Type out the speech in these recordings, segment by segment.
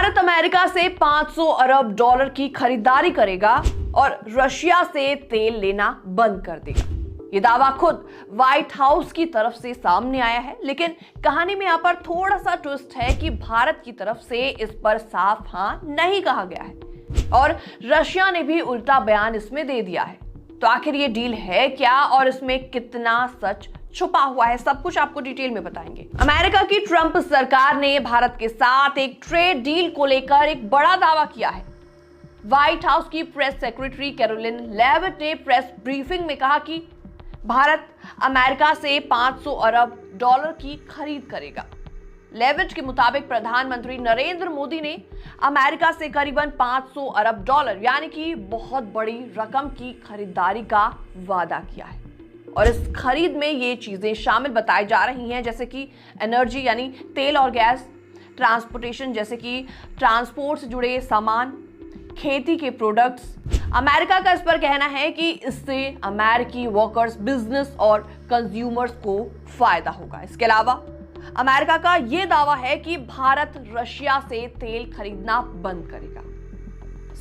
Bharat America से 500 अरब dollar की खरीदारी करेगा और रशिया से तेल लेना बंद कर देगा। ये दावा खुद व्हाइट हाउस की तरफ से सामने आया है, लेकिन कहानी में यहां पर थोड़ा सा ट्विस्ट है कि भारत की तरफ से इस पर साफ हां नहीं कहा गया है और रशिया ने भी उल्टा बयान इसमें दे दिया है। तो आखिर ये डील है क्या और इसमें कितना सच छुपा हुआ है, सब कुछ आपको डिटेल में बताएंगे। अमेरिका की ट्रंप सरकार ने भारत के साथ एक ट्रेड डील को लेकर एक बड़ा दावा किया है। व्हाइट हाउस की प्रेस सेक्रेटरी कैरोलिन लेविट ने प्रेस ब्रीफिंग में कहा कि भारत अमेरिका से 500 अरब डॉलर की खरीद करेगा। लेविट के मुताबिक प्रधानमंत्री नरेंद्र मोदी ने अमेरिका से करीबन 500 अरब डॉलर यानी कि बहुत बड़ी रकम की खरीदारी का वादा किया है और इस खरीद में ये चीजें शामिल बताई जा रही हैं, जैसे कि एनर्जी यानी तेल और गैस, ट्रांसपोर्टेशन जैसे कि ट्रांसपोर्ट से जुड़े सामान, खेती के प्रोडक्ट्स। अमेरिका का इस पर कहना है कि इससे अमेरिकी वर्कर्स, बिजनेस और कंज्यूमर्स को फायदा होगा। इसके अलावा अमेरिका का यह दावा है कि भारत रशिया से तेल खरीदना बंद करेगा।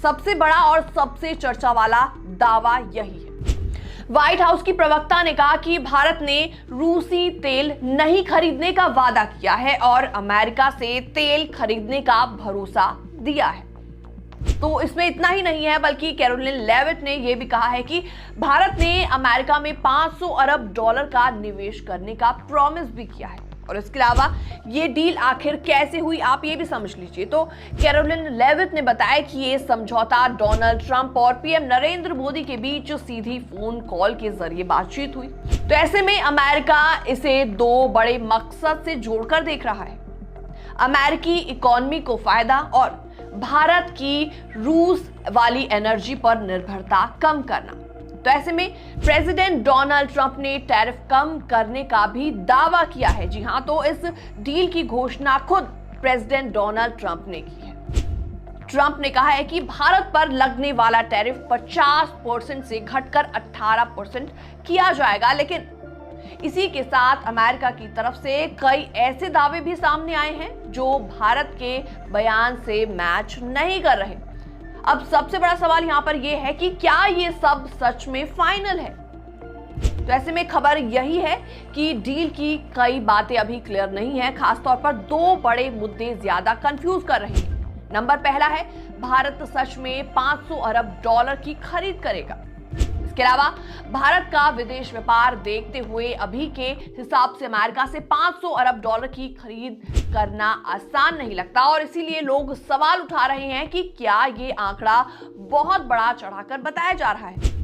सबसे बड़ा और सबसे चर्चा वाला दावा यही है। व्हाइट हाउस की प्रवक्ता ने कहा कि भारत ने रूसी तेल नहीं खरीदने का वादा किया है और अमेरिका से तेल खरीदने का भरोसा दिया है। तो इसमें इतना ही नहीं है, बल्कि कैरोलिन लेविट ने यह भी कहा है कि भारत ने अमेरिका में 500 अरब डॉलर का निवेश करने का प्रॉमिस भी किया है। और इसके अलावा ये डील आखिर कैसे हुई, आप ये भी समझ लीजिए। तो कैरोलिन लेविट ने बताया कि ये समझौता डोनाल्ड ट्रंप और पीएम नरेंद्र मोदी के बीच सीधी फोन कॉल के जरिए बातचीत हुई। तो ऐसे में अमेरिका इसे दो बड़े मकसद से जोड़कर देख रहा है: अमेरिकी इकोनॉमी को फायदा और भारत की रूस वाली एनर्जी पर निर्भरता कम करना। तो ऐसे में प्रेसिडेंट डोनाल्ड ट्रंप ने टैरिफ कम करने का भी दावा किया है। जी हां, तो इस डील की घोषणा खुद प्रेसिडेंट डोनाल्ड ट्रंप ने की है। ट्रंप ने कहा है कि भारत पर लगने वाला टैरिफ 50% से घटकर 18% किया जाएगा, लेकिन इसी के साथ अमेरिका की तरफ से कई ऐसे दावे भी सामने आए हैं जो भारत के बयान से मैच नहीं कर रहे। अब सबसे बड़ा सवाल यहां पर यह है कि क्या ये सब सच में फाइनल है? तो ऐसे में खबर यही है कि डील की कई बातें अभी क्लियर नहीं है। खासतौर पर दो बड़े मुद्दे ज्यादा कंफ्यूज कर रहे हैं। नंबर पहला है, भारत सच में 500 अरब डॉलर की खरीद करेगा। इसके अलावा भारत का विदेश व्यापार देखते हुए अभी के हिसाब से अमेरिका से 500 अरब डॉलर की खरीद करना आसान नहीं लगता और इसीलिए लोग सवाल उठा रहे हैं कि क्या ये आंकड़ा बहुत बड़ा चढ़ाकर बताया जा रहा है।